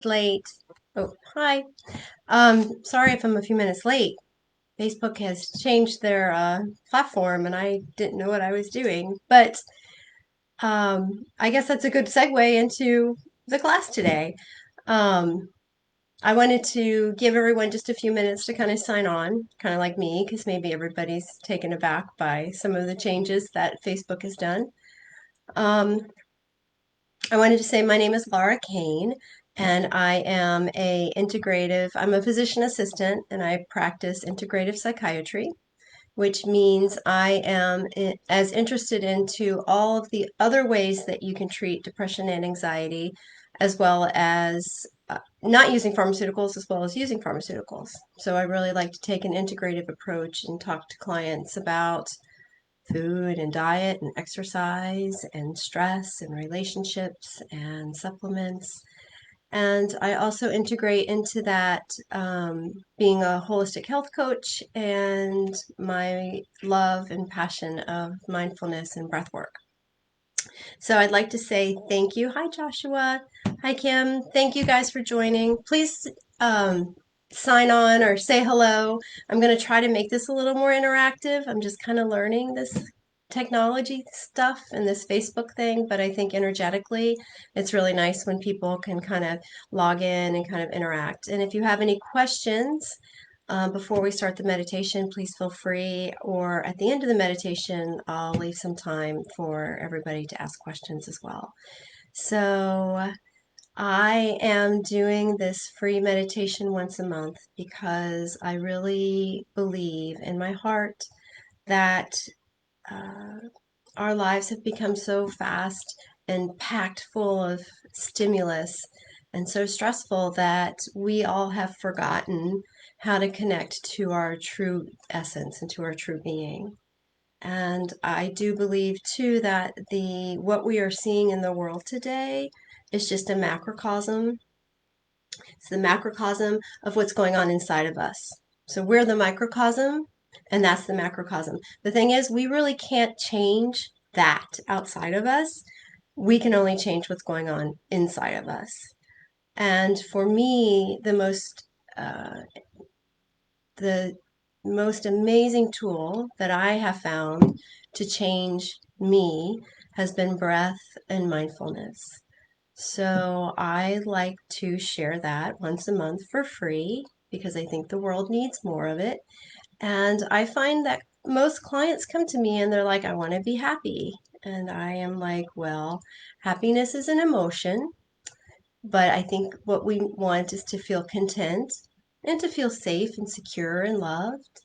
Late. Oh, hi. Sorry if I'm a few minutes late. Facebook has changed their platform and I didn't know what I was doing. But I guess that's a good segue into the class today. Um, I wanted to give everyone just a few minutes to kind of sign on, kind of like me, because maybe everybody's taken aback by some of the changes that Facebook has done. Um, I wanted to say my name is Laura Kane, and I'm a physician assistant, and I practice integrative psychiatry, which means I am as interested into all of the other ways that you can treat depression and anxiety, as well as not using pharmaceuticals, as well as using pharmaceuticals. So I really like to take an integrative approach and talk to clients about food and diet and exercise and stress and relationships and supplements. And I also integrate into that being a holistic health coach and my love and passion of mindfulness and breath work. So I'd like to say thank you. Hi, Joshua. Hi, Kim. Thank you guys for joining. Please sign on or say hello. I'm going to try to make this a little more interactive. I'm just kind of learning this technology stuff and this Facebook thing, but I think energetically it's really nice when people can kind of log in and kind of interact. And if you have any questions, before we start the meditation, please feel free, or at the end of the meditation, I'll leave some time for everybody to ask questions as well. So I am doing this free meditation once a month because I really believe in my heart that uh, our lives have become so fast and packed full of stimulus and so stressful that we all have forgotten how to connect to our true essence and to our true being. And I do believe too that the what we are seeing in the world today is just a macrocosm. It's the macrocosm of what's going on inside of us. So we're the microcosm, and that's the macrocosm. The thing is, we really can't change that outside of us. We can only change what's going on inside of us. And for me, uh, the most amazing tool that I have found to change me has been breath and mindfulness. So I like to share that once a month for free because I think the world needs more of it. And I find that most clients come to me and they're like, I want to be happy. And I am like, well, happiness is an emotion, but I think what we want is to feel content and to feel safe and secure and loved.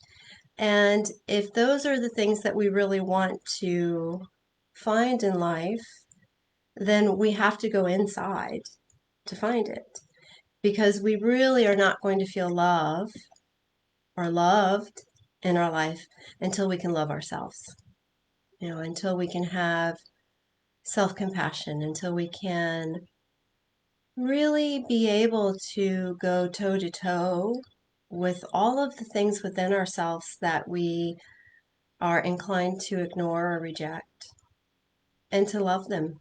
And if those are the things that we really want to find in life, then we have to go inside to find it because we really are not going to feel love or loved in our life until we can love ourselves, until we can have self compassion, until we can really be able to go toe to toe with all of the things within ourselves that we are inclined to ignore or reject, and to love them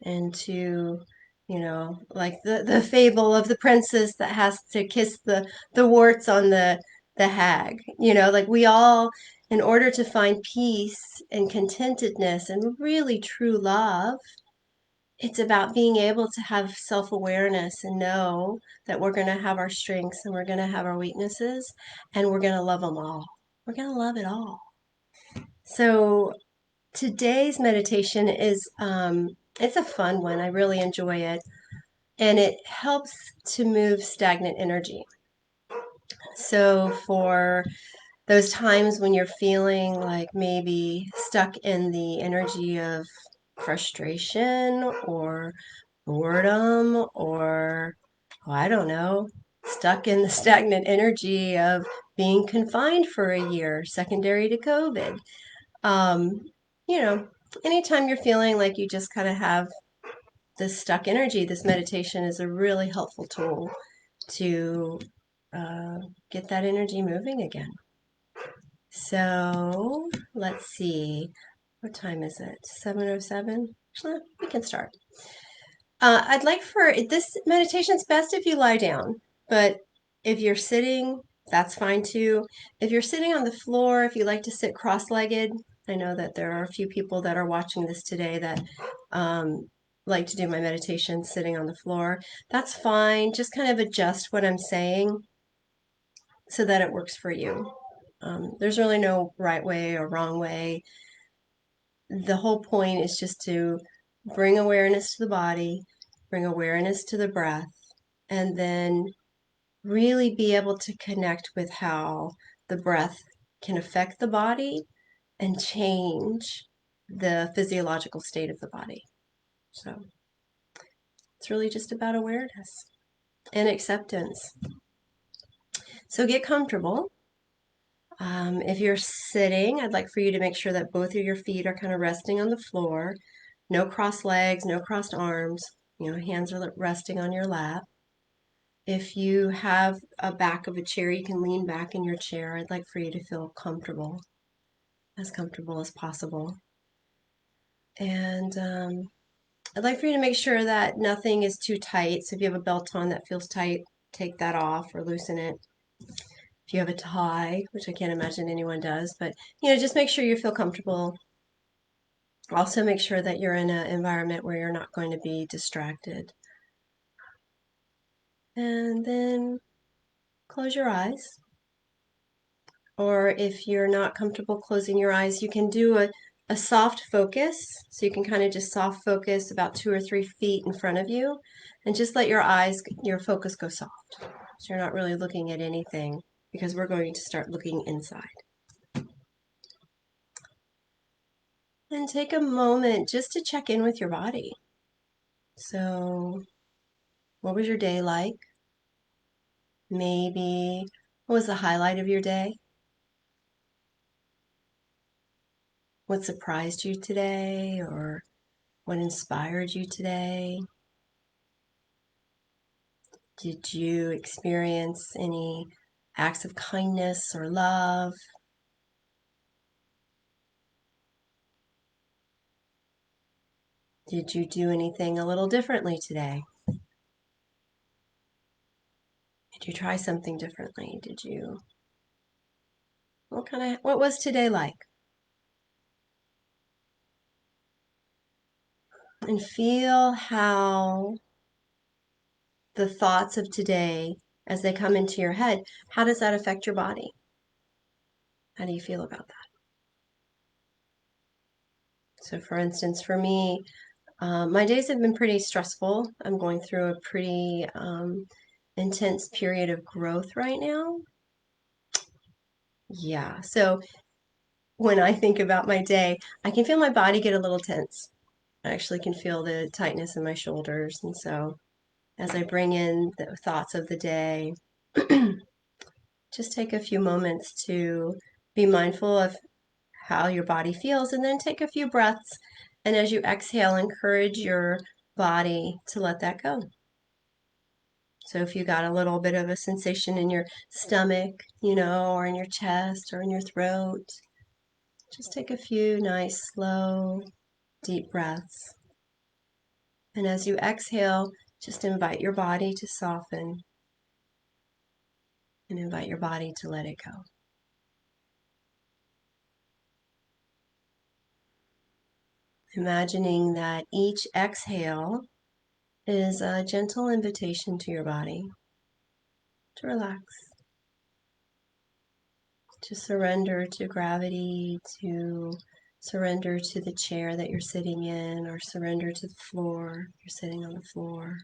and to like the fable of the princess that has to kiss the warts on the hag, like we all, in order to find peace and contentedness and really true love, it's about being able to have self-awareness and know that we're going to have our strengths and we're going to have our weaknesses, and we're going to love them all. We're going to love it all. So today's meditation is it's a fun one. I really enjoy it, and it helps to move stagnant energy. So for those times when you're feeling like maybe stuck in the energy of frustration or boredom, or oh, I don't know, stuck in the stagnant energy of being confined for a year secondary to COVID. Um, you know, anytime you're feeling like you just kind of have this stuck energy, this meditation is a really helpful tool to uh, get that energy moving again. So let's see, what time is it? 7:07? Actually, we can start. I'd like for this meditation's best if you lie down, but if you're sitting, that's fine too. If you're sitting on the floor, if you like to sit cross-legged, I know that there are a few people that are watching this today that like to do my meditation sitting on the floor. That's fine. Just kind of adjust what I'm saying so that it works for you. There's really no right way or wrong way. The whole point is just to bring awareness to the body, bring awareness to the breath, and then really be able to connect with how the breath can affect the body and change the physiological state of the body. So it's really just about awareness and acceptance. So get comfortable. If you're sitting, I'd like for you to make sure that both of your feet are kind of resting on the floor. No crossed legs, no crossed arms. Hands are resting on your lap. If you have a back of a chair, you can lean back in your chair. I'd like for you to feel comfortable as possible. And I'd like for you to make sure that nothing is too tight. So if you have a belt on that feels tight, take that off or loosen it. If you have a tie, which I can't imagine anyone does, but just make sure you feel comfortable. Also make sure that you're in an environment where you're not going to be distracted. And then close your eyes. Or if you're not comfortable closing your eyes, you can do a soft focus. So you can kind of just soft focus about 2 or 3 feet in front of you and just let your focus go soft. So you're not really looking at anything because we're going to start looking inside. And take a moment just to check in with your body. So what was your day like? Maybe what was the highlight of your day? What surprised you today, or what inspired you today? Did you experience any acts of kindness or love? Did you do anything a little differently today? Did you try something differently? What was today like? And feel how the thoughts of today, as they come into your head, how does that affect your body? How do you feel about that? So for instance, for me, my days have been pretty stressful. I'm going through a pretty intense period of growth right now. Yeah, so when I think about my day, I can feel my body get a little tense. I actually can feel the tightness in my shoulders. And so as I bring in the thoughts of the day, just take a few moments to be mindful of how your body feels, and then take a few breaths. And as you exhale, encourage your body to let that go. So if you got a little bit of a sensation in your stomach, or in your chest or in your throat, just take a few nice, slow, deep breaths. And as you exhale, just invite your body to soften and invite your body to let it go. Imagining that each exhale is a gentle invitation to your body to relax, to surrender to gravity, to surrender to the chair that you're sitting in, or surrender to the floor. You're sitting on the floor.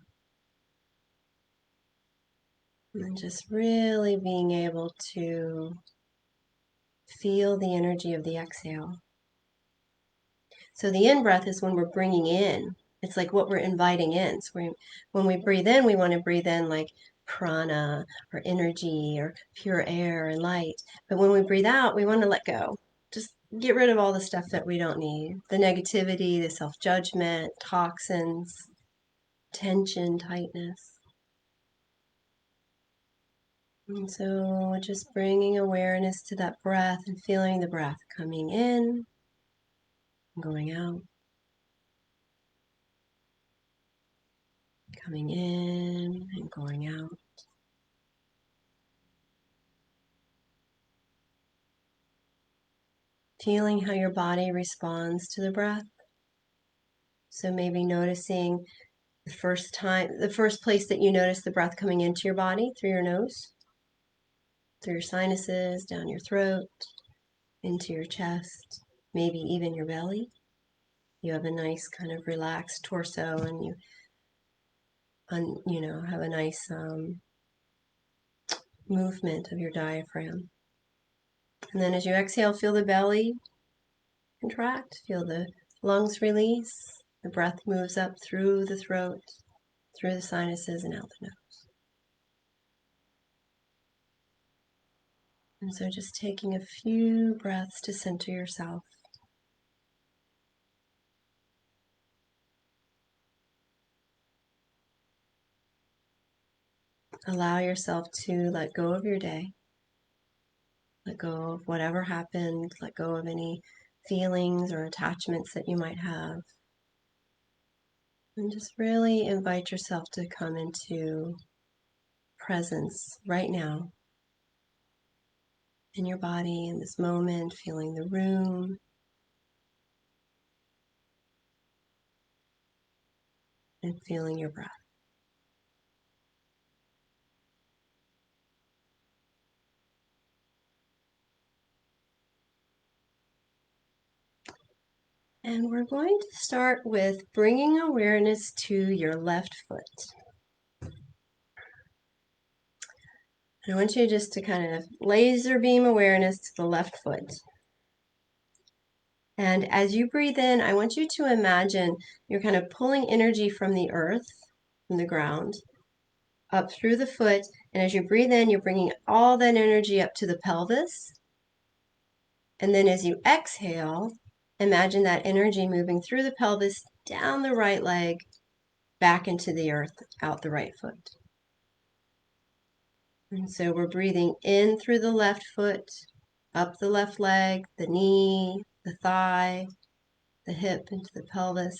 And just really being able to feel the energy of the exhale. So the in-breath is when we're bringing in. It's like what we're inviting in. So when we breathe in, we want to breathe in like prana or energy or pure air and light. But when we breathe out, we want to let go. Just get rid of all the stuff that we don't need. The negativity, the self-judgment, toxins, tension, tightness. And so just bringing awareness to that breath and feeling the breath coming in and going out. coming in and going out. Feeling how your body responds to the breath. So maybe noticing the first place that you notice the breath coming into your body through your nose, through your sinuses, down your throat, into your chest, maybe even your belly. You have a nice kind of relaxed torso, and you have a nice movement of your diaphragm. And then as you exhale, feel the belly contract, feel the lungs release. The breath moves up through the throat, through the sinuses, and out the nose. And so just taking a few breaths to center yourself. Allow yourself to let go of your day. Let go of whatever happened. Let go of any feelings or attachments that you might have. And just really invite yourself to come into presence right now in your body, in this moment, feeling the room, and feeling your breath. And we're going to start with bringing awareness to your left foot. And I want you just to kind of laser beam awareness to the left foot. And as you breathe in, I want you to imagine you're kind of pulling energy from the earth, from the ground, up through the foot. And as you breathe in, you're bringing all that energy up to the pelvis. And then as you exhale, imagine that energy moving through the pelvis, down the right leg, back into the earth, out the right foot. And so we're breathing in through the left foot, up the left leg, the knee, the thigh, the hip into the pelvis,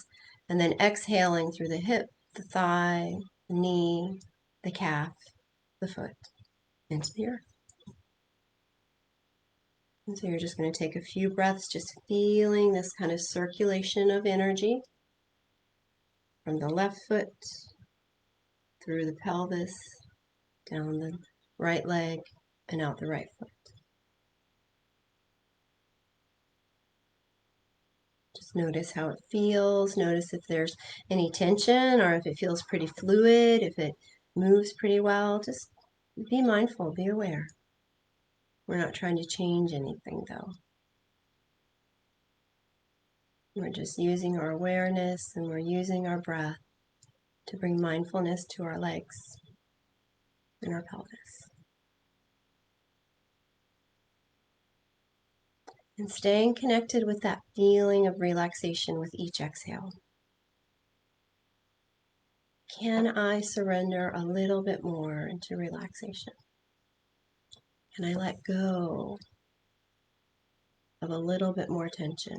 and then exhaling through the hip, the thigh, the knee, the calf, the foot, into the earth. And so you're just going to take a few breaths, just feeling this kind of circulation of energy from the left foot, through the pelvis, down the right leg, and out the right foot. Just notice how it feels. Notice if there's any tension or if it feels pretty fluid, if it moves pretty well. Just be mindful, be aware. We're not trying to change anything though. We're just using our awareness and we're using our breath to bring mindfulness to our legs and our pelvis. And staying connected with that feeling of relaxation with each exhale. Can I surrender a little bit more into relaxation? Can I let go of a little bit more tension,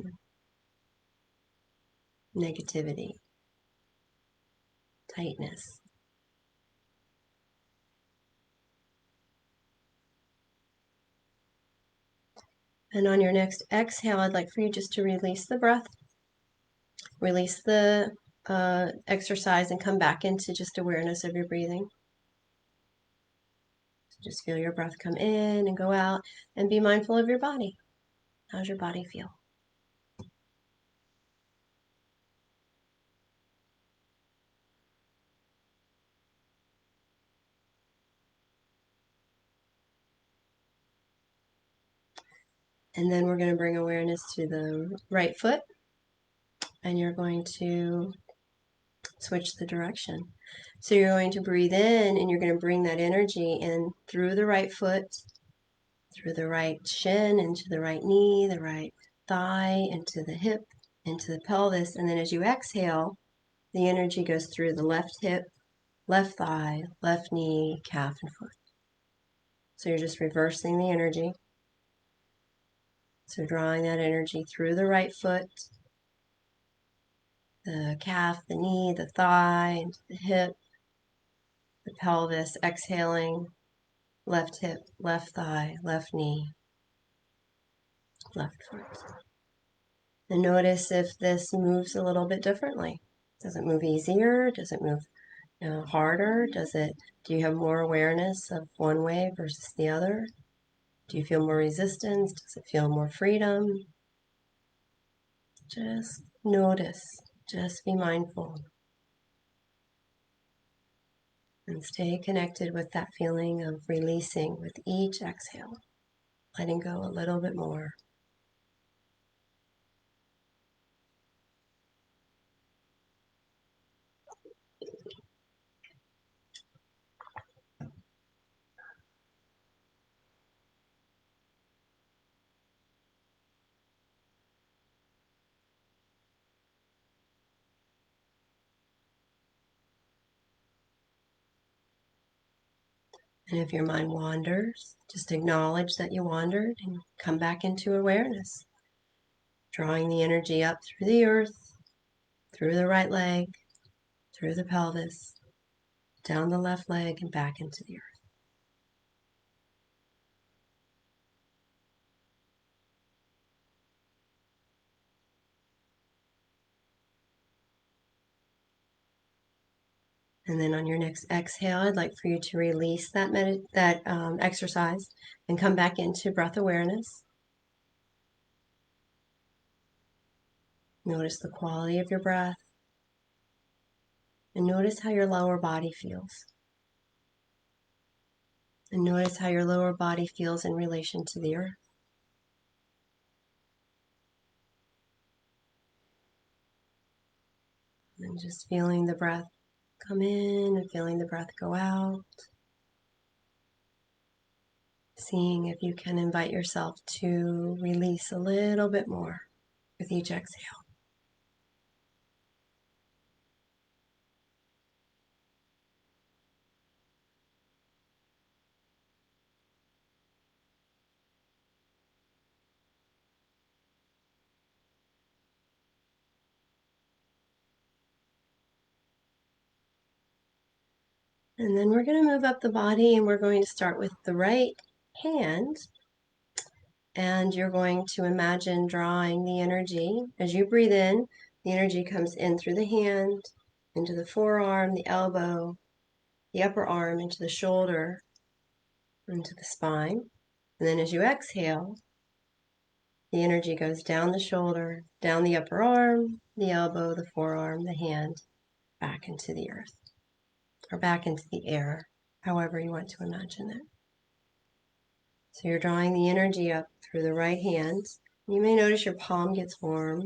negativity, tightness? And on your next exhale, I'd like for you just to release the breath, release the exercise, and come back into just awareness of your breathing. So just feel your breath come in and go out, and be mindful of your body. How's your body feel? And then we're going to bring awareness to the right foot, and you're going to switch the direction. So you're going to breathe in and you're going to bring that energy in through the right foot, through the right shin, into the right knee, the right thigh, into the hip, into the pelvis. And then as you exhale, the energy goes through the left hip, left thigh, left knee, calf, and foot. So you're just reversing the energy. So drawing that energy through the right foot, the calf, the knee, the thigh, into the hip, the pelvis, exhaling, left hip, left thigh, left knee, left foot. And notice if this moves a little bit differently. Does it move easier? Does it move harder? Do you have more awareness of one way versus the other? Do you feel more resistance? Does it feel more freedom? Just notice, just be mindful. And stay connected with that feeling of releasing with each exhale, letting go a little bit more. And if your mind wanders, just acknowledge that you wandered and come back into awareness, drawing the energy up through the earth, through the right leg, through the pelvis, down the left leg, and back into the earth. And then on your next exhale, I'd like for you to release that exercise and come back into breath awareness. Notice the quality of your breath. And notice how your lower body feels. And notice how your lower body feels in relation to the earth. And just feeling the breath come in and feeling the breath go out. Seeing if you can invite yourself to release a little bit more with each exhale. And then we're going to move up the body and we're going to start with the right hand. And you're going to imagine drawing the energy. As you breathe in, the energy comes in through the hand, into the forearm, the elbow, the upper arm, into the shoulder, into the spine. And then as you exhale, the energy goes down the shoulder, down the upper arm, the elbow, the forearm, the hand, back into the earth, or back into the air, however you want to imagine it. So you're drawing the energy up through the right hand. You may notice your palm gets warm.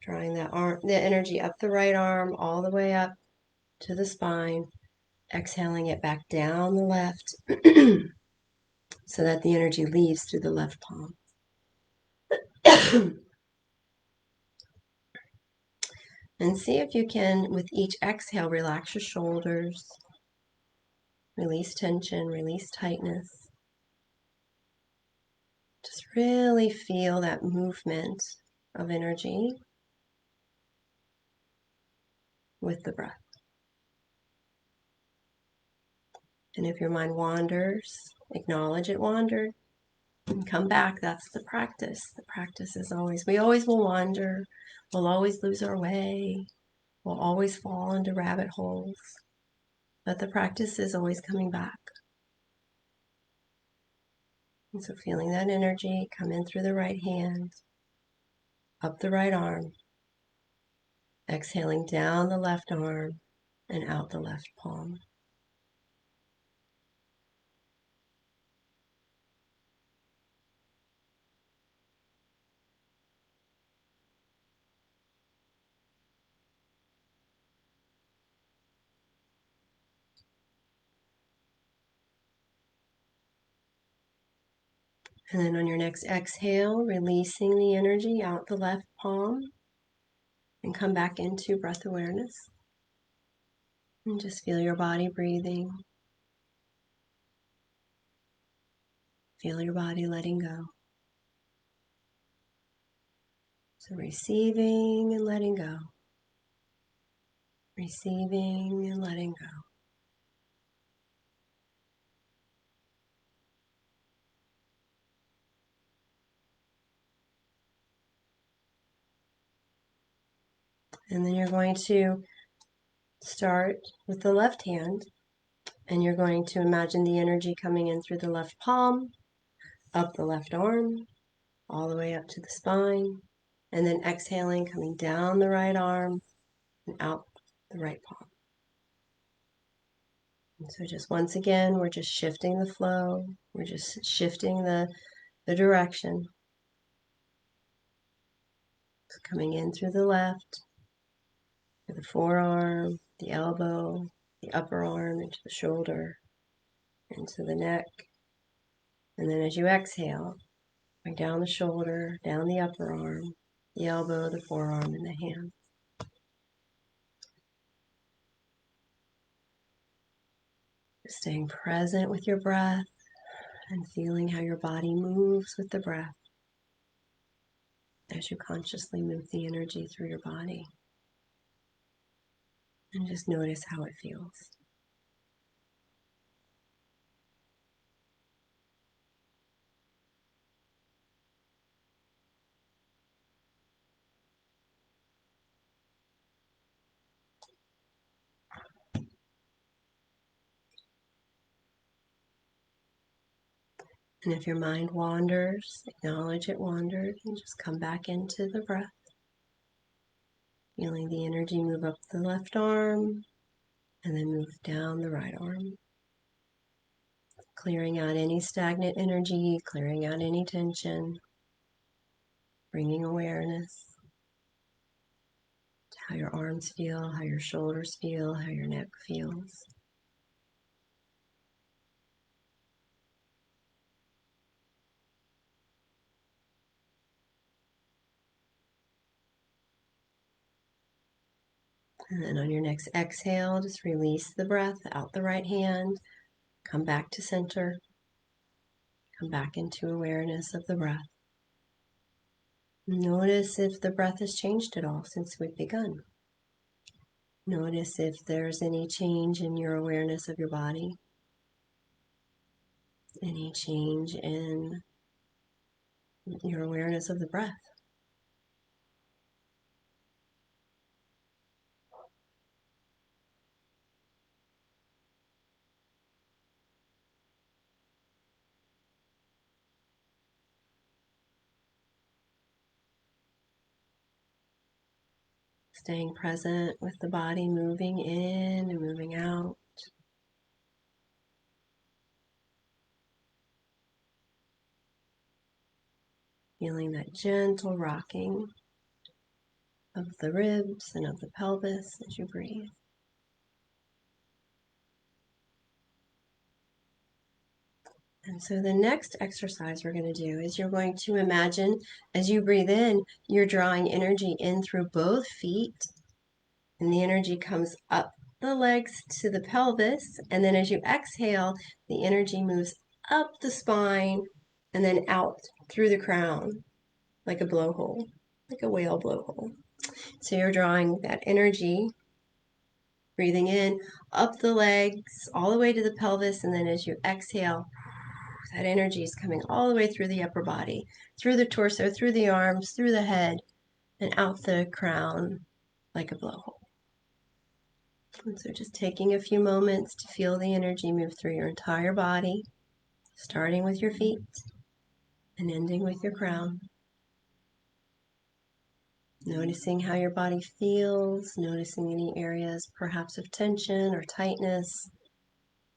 Drawing the energy up the right arm, all the way up to the spine. Exhaling it back down the left so that the energy leaves through the left palm. And see if you can, with each exhale, relax your shoulders, release tension, release tightness. Just really feel that movement of energy with the breath. And if your mind wanders, acknowledge it wandered and come back. That's the practice. The practice is always, we always will wander. We'll always lose our way. We'll always fall into rabbit holes. But the practice is always coming back. And so feeling that energy come in through the right hand, up the right arm, exhaling down the left arm and out the left palm. And then on your next exhale, releasing the energy out the left palm and come back into breath awareness. And just feel your body breathing. Feel your body letting go. So receiving and letting go. receiving and letting go. And then you're going to start with the left hand, and you're going to imagine the energy coming in through the left palm, up the left arm, all the way up to the spine, and then exhaling, coming down the right arm and out the right palm. And so just once again, we're just shifting the flow. We're just shifting the direction. So coming in through the left, through the forearm, the elbow, the upper arm, into the shoulder, into the neck. And then as you exhale, going down the shoulder, down the upper arm, the elbow, the forearm, and the hand. Staying present with your breath and feeling how your body moves with the breath as you consciously move the energy through your body. And just notice how it feels. And if your mind wanders, acknowledge it wandered and just come back into the breath. Feeling the energy move up the left arm and then move down the right arm. Clearing out any stagnant energy, clearing out any tension, bringing awareness to how your arms feel, how your shoulders feel, how your neck feels. And then on your next exhale, just release the breath out the right hand. Come back to center. Come back into awareness of the breath. Notice if the breath has changed at all since we've begun. Notice if there's any change in your awareness of your body, any change in your awareness of the breath. Staying present with the body moving in and moving out. Feeling that gentle rocking of the ribs and of the pelvis as you breathe. And so the next exercise we're going to do is you're going to imagine as you breathe in, you're drawing energy in through both feet, and the energy comes up the legs to the pelvis, and then as you exhale, the energy moves up the spine and then out through the crown like a blowhole, like a whale blowhole. So you're drawing that energy, breathing in, up the legs, all the way to the pelvis, and then as you exhale, that energy is coming all the way through the upper body, through the torso, through the arms, through the head, and out the crown like a blowhole. And so just taking a few moments to feel the energy move through your entire body, starting with your feet and ending with your crown. Noticing how your body feels, noticing any areas perhaps of tension or tightness,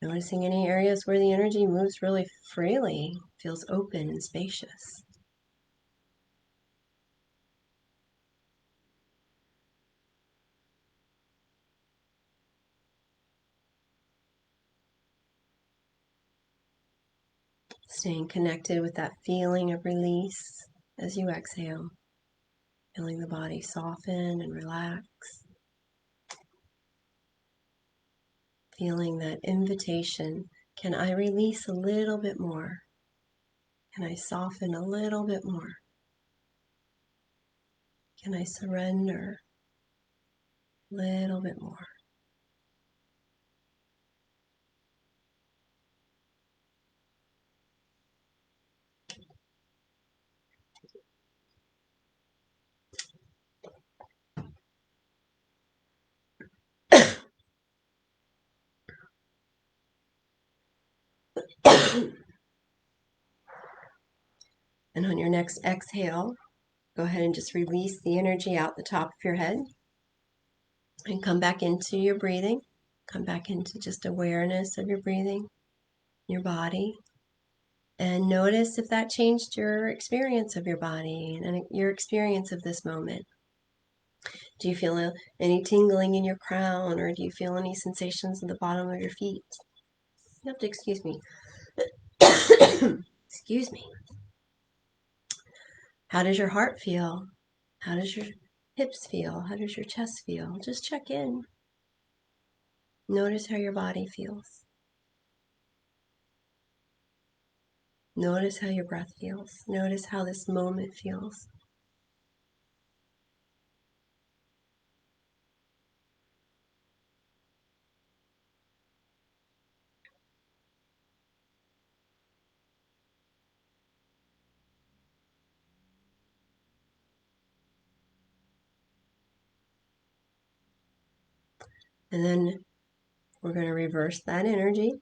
noticing any areas where the energy moves really freely, feels open and spacious. Staying connected with that feeling of release as you exhale, feeling the body soften and relax, feeling that invitation. Can I release a little bit more? Can I soften a little bit more? Can I surrender a little bit more? And on your next exhale, go ahead and just release the energy out the top of your head and come back into your breathing. Come back into just awareness of your breathing, your body, and notice if that changed your experience of your body and your experience of this moment. Do you feel any tingling in your crown, or do you feel any sensations in the bottom of your feet? You have to excuse me. Excuse me. How does your heart feel? How does your hips feel? How does your chest feel? Just check in. Notice how your body feels. Notice how your breath feels. Notice how this moment feels. And then we're going to reverse that energy.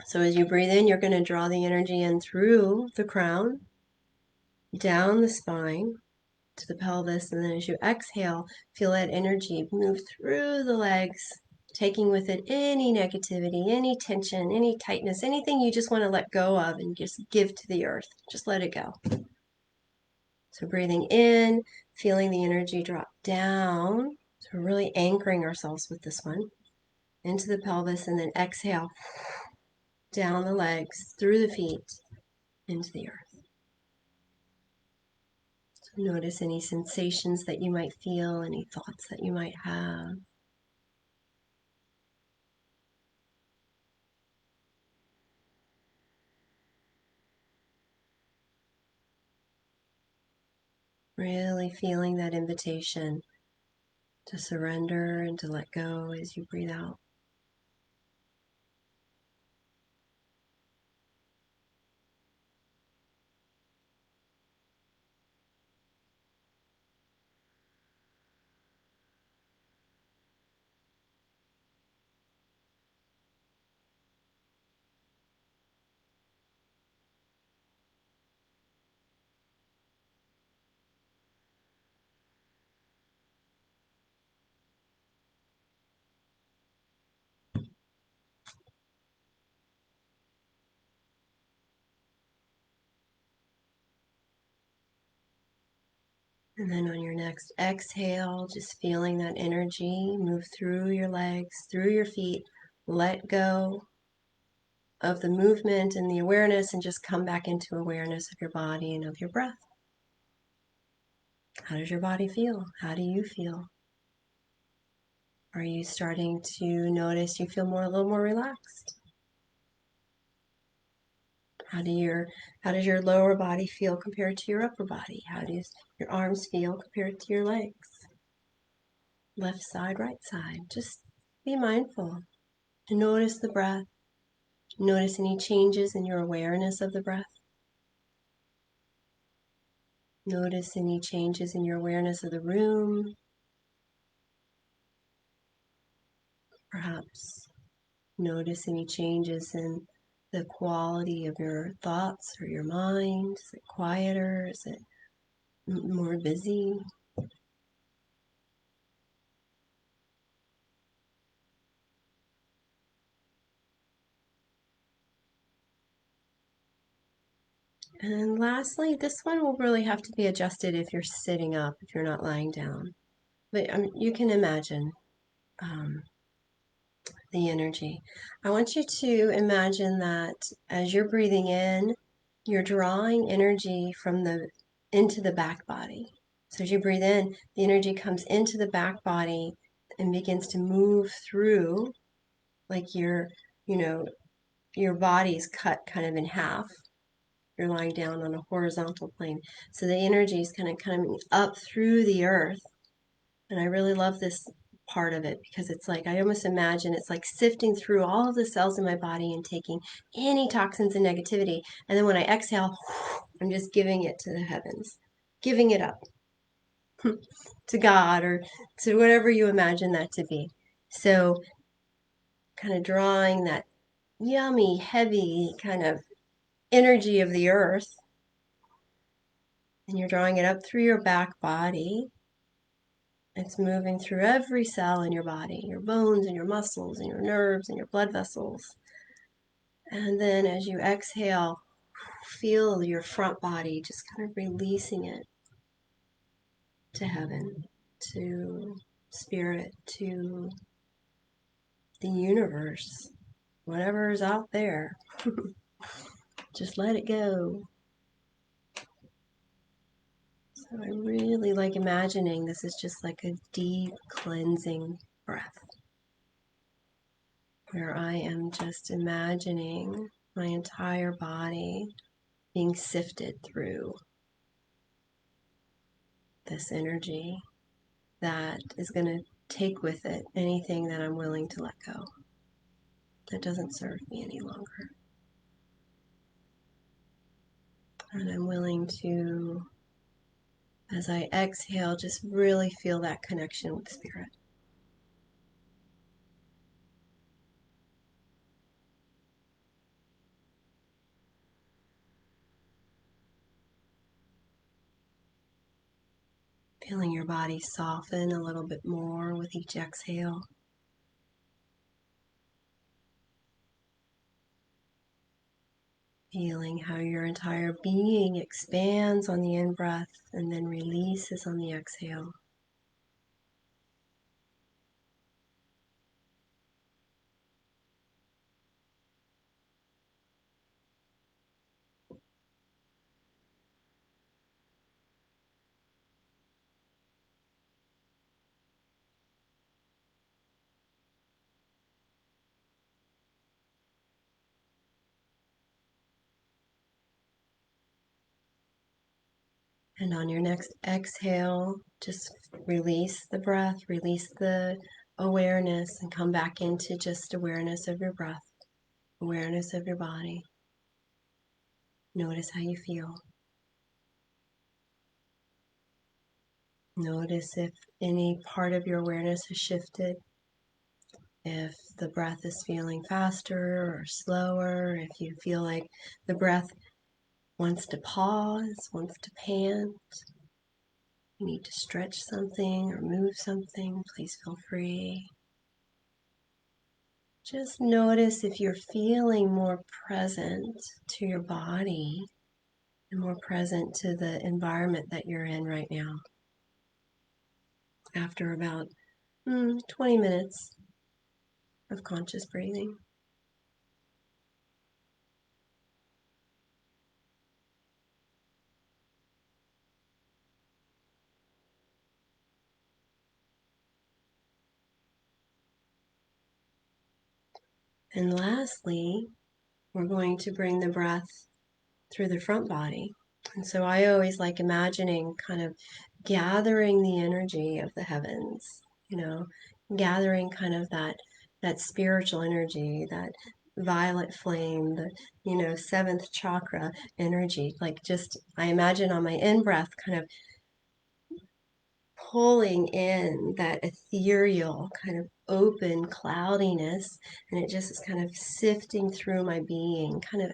So as you breathe in, you're going to draw the energy in through the crown, down the spine, to the pelvis, and then as you exhale, feel that energy move through the legs, taking with it any negativity, any tension, any tightness, anything you just want to let go of and just give to the earth. Just let it go. So breathing in, feeling the energy drop down. So we're really anchoring ourselves with this one into the pelvis, and then exhale down the legs, through the feet, into the earth. Notice any sensations that you might feel, any thoughts that you might have. Really feeling that invitation to surrender and to let go as you breathe out. And then on your next exhale, just feeling that energy move through your legs, through your feet. Let go of the movement and the awareness and just come back into awareness of your body and of your breath. How does your body feel? How do you feel? Are you starting to notice you feel a little more relaxed? How does your lower body feel compared to your upper body? How does your arms feel compared to your legs? Left side, right side. Just be mindful and notice the breath. Notice any changes in your awareness of the breath. Notice any changes in your awareness of the room. Perhaps notice any changes in the quality of your thoughts or your mind. Is it quieter? Is it more busy? And lastly, this one will really have to be adjusted if you're sitting up, if you're not lying down. But you can imagine um, the energy. I want you to imagine that as you're breathing in, you're drawing energy from into the back body. So as you breathe in, the energy comes into the back body and begins to move through, like you know, your body's cut kind of in half. You're lying down on a horizontal plane. So the energy is kind of coming up through the earth. And I really love this part of it because it's like, I almost imagine it's like sifting through all of the cells in my body and taking any toxins and negativity. And then when I exhale, I'm just giving it to the heavens, giving it up to God or to whatever you imagine that to be. So kind of drawing that yummy, heavy kind of energy of the earth. And you're drawing it up through your back body. It's moving through every cell in your body, your bones and your muscles and your nerves and your blood vessels. And then as you exhale, feel your front body just kind of releasing it to heaven, to spirit, to the universe, whatever is out there. Just let it go. So I really like imagining this is just like a deep cleansing breath where I am just imagining my entire body being sifted through this energy that is going to take with it anything that I'm willing to let go that doesn't serve me any longer. And I'm willing to, as I exhale, just really feel that connection with spirit. Feeling your body soften a little bit more with each exhale. Feeling how your entire being expands on the in-breath and then releases on the exhale. And on your next exhale, just release the breath, release the awareness, and come back into just awareness of your breath, awareness of your body. Notice how you feel. Notice if any part of your awareness has shifted, if the breath is feeling faster or slower, if you feel like the breath wants to pause, wants to pant, you need to stretch something or move something, please feel free. Just notice if you're feeling more present to your body and more present to the environment that you're in right now. After about 20 minutes of conscious breathing. And lastly, we're going to bring the breath through the front body. And so I always like imagining kind of gathering the energy of the heavens, you know, gathering kind of that spiritual energy, that violet flame, the, seventh chakra energy. Like just I imagine on my in-breath kind of pulling in that ethereal kind of open cloudiness, and it just is kind of sifting through my being, kind of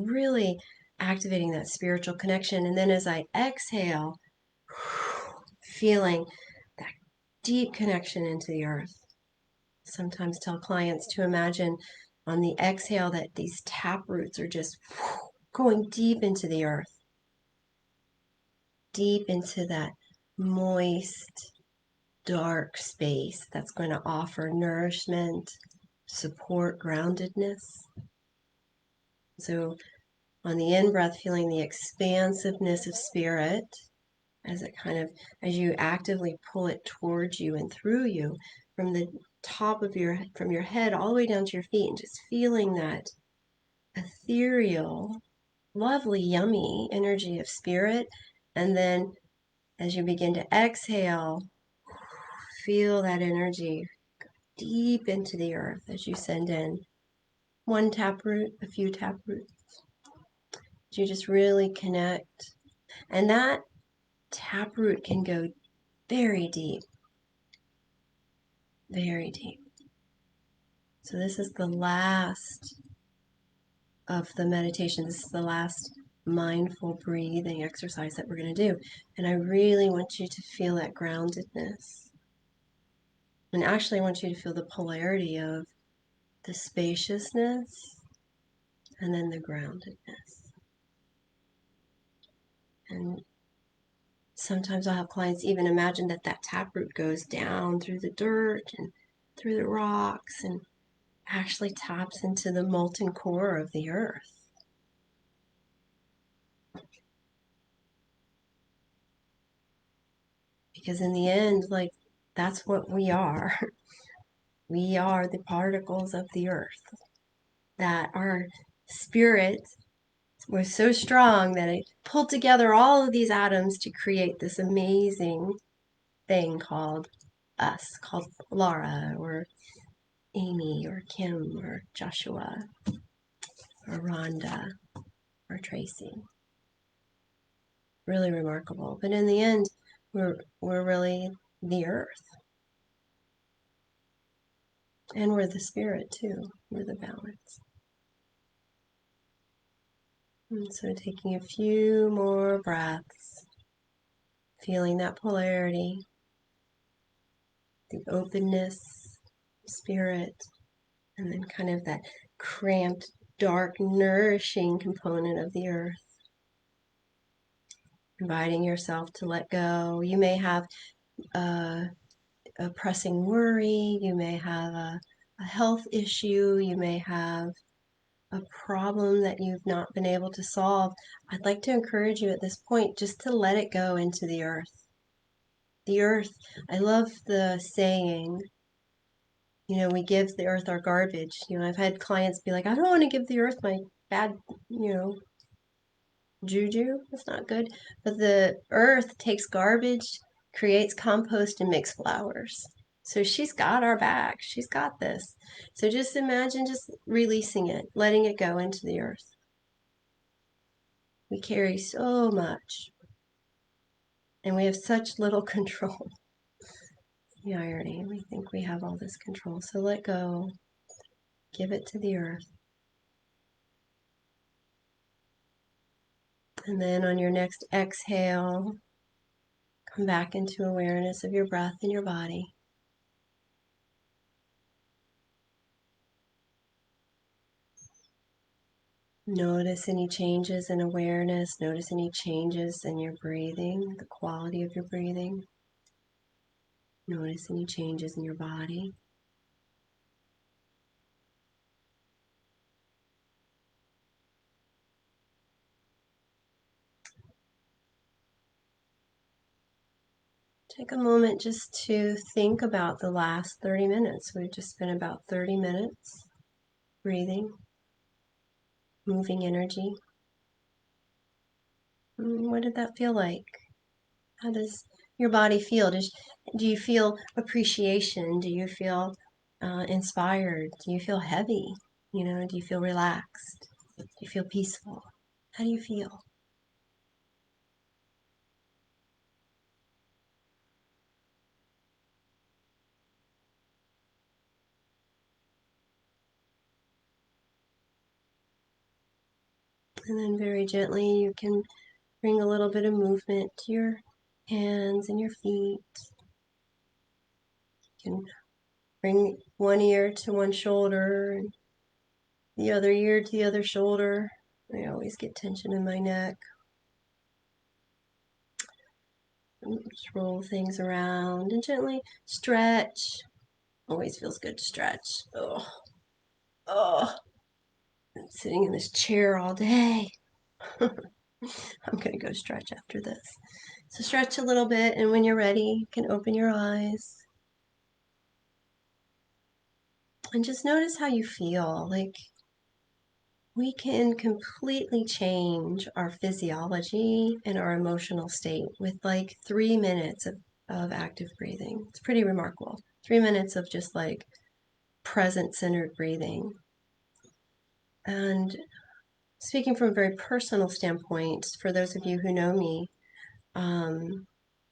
really activating that spiritual connection. And then as I exhale, feeling that deep connection into the earth. Sometimes tell clients to imagine on the exhale that these tap roots are just going deep into the earth, deep into that moist, dark space that's going to offer nourishment, support, groundedness. So on the in-breath, feeling the expansiveness of spirit as you actively pull it towards you and through you from the from your head all the way down to your feet, and just feeling that ethereal, lovely, yummy energy of spirit. And then as you begin to exhale, feel that energy deep into the earth as you send in one taproot, a few taproots. You just really connect. And that taproot can go very deep, very deep. So this is the last of the meditation. This is the last mindful breathing exercise that we're going to do. And I really want you to feel that groundedness. And actually, I want you to feel the polarity of the spaciousness and then the groundedness. And sometimes I'll have clients even imagine that that taproot goes down through the dirt and through the rocks and actually taps into the molten core of the earth. Because in the end, like, that's what we are. We are the particles of the earth. That our spirit was so strong that it pulled together all of these atoms to create this amazing thing called us, called Laura or Amy or Kim or Joshua or Rhonda or Tracy. Really remarkable. But in the end, we're really the earth. And we're the spirit too. We're the balance. And so taking a few more breaths, feeling that polarity, the openness, spirit, and then kind of that cramped, dark, nourishing component of the earth. Inviting yourself to let go. You may have a pressing worry, you may have a health issue, you may have a problem that you've not been able to solve. I'd like to encourage you at this point just to let it go into the earth. The earth, I love the saying, we give the earth our garbage. I've had clients be like, I don't want to give the earth my bad, juju. That's not good. But the earth takes garbage, creates compost, and makes flowers. So she's got our back. She's got this. So just imagine just releasing it, letting it go into the earth. We carry so much, and we have such little control. The irony, we think we have all this control. So let go, give it to the earth. And then on your next exhale, come back into awareness of your breath in your body. Notice any changes in awareness. Notice any changes in your breathing, the quality of your breathing. Notice any changes in your body. Take a moment just to think about the last 30 minutes. We've just spent about 30 minutes breathing, moving energy. What did that feel like? How does your body feel? Do you feel appreciation? Do you feel inspired? Do you feel heavy? Do you feel relaxed? Do you feel peaceful? How do you feel? And then very gently you can bring a little bit of movement to your hands and your feet. You can bring one ear to one shoulder and the other ear to the other shoulder. I always get tension in my neck. Just roll things around and gently stretch. Always feels good to stretch. Oh, oh. I'm sitting in this chair all day. I'm going to go stretch after this. So stretch a little bit, and when you're ready, you can open your eyes. And just notice how you feel. Like, we can completely change our physiology and our emotional state with like 3 minutes of active breathing. It's pretty remarkable. 3 minutes of just like present centered breathing. And speaking from a very personal standpoint, for those of you who know me,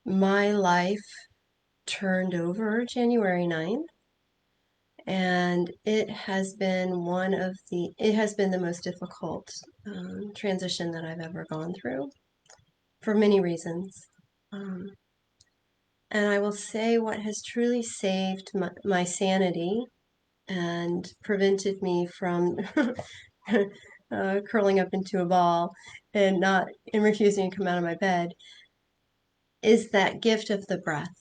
my life turned over January 9th. And it has been the most difficult transition that I've ever gone through for many reasons. Um, and I will say what has truly saved my sanity and prevented me from curling up into a ball and refusing to come out of my bed is that gift of the breath.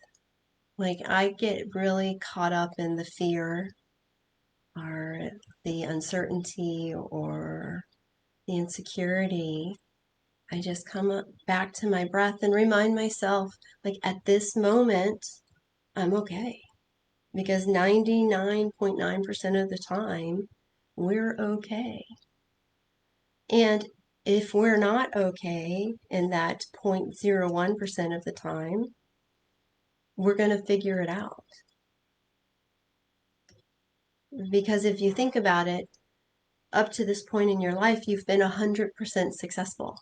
Like, I get really caught up in the fear or the uncertainty or the insecurity. I just come up back to my breath and remind myself, like, at this moment, I'm okay. Because 99.9% of the time, we're okay. And if we're not okay in that 0.01% of the time, we're going to figure it out. Because if you think about it, up to this point in your life, you've been 100% successful.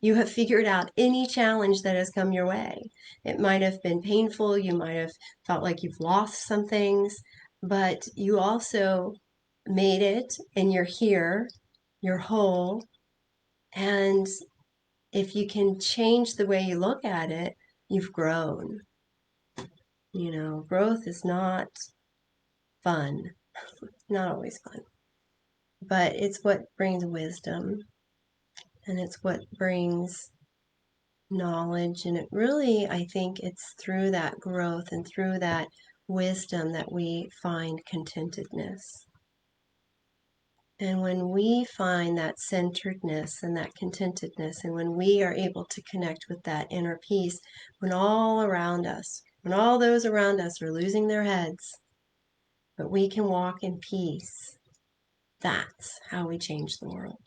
You have figured out any challenge that has come your way. It might have been painful, you might have felt like you've lost some things, but you also made it and you're here, you're whole. And if you can change the way you look at it, you've grown. You know, growth is not fun, not always fun, but it's what brings wisdom and it's what brings knowledge. And it really, I think it's through that growth and through that wisdom that we find contentedness. And when we find that centeredness and that contentedness, and when we are able to connect with that inner peace, when all those around us are losing their heads, but we can walk in peace, that's how we change the world.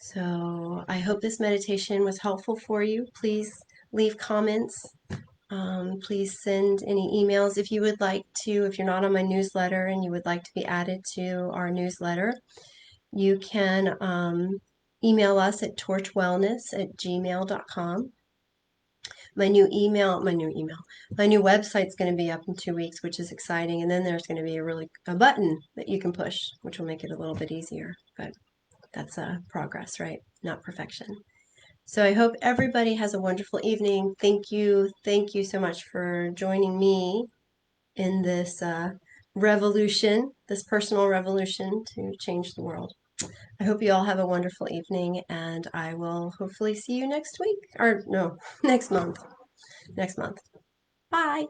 So I hope this meditation was helpful for you. Please leave comments. Please send any emails if you would like to. If you're not on my newsletter and you would like to be added to our newsletter, you can email us at torchwellness@gmail.com. My new website's going to be up in 2 weeks, which is exciting. And then there's going to be a button that you can push, which will make it a little bit easier. But that's progress, right? Not perfection. So I hope everybody has a wonderful evening. Thank you. Thank you so much for joining me in this revolution, this personal revolution to change the world. I hope you all have a wonderful evening, and I will hopefully see you next week. Or no, next month. Next month. Bye.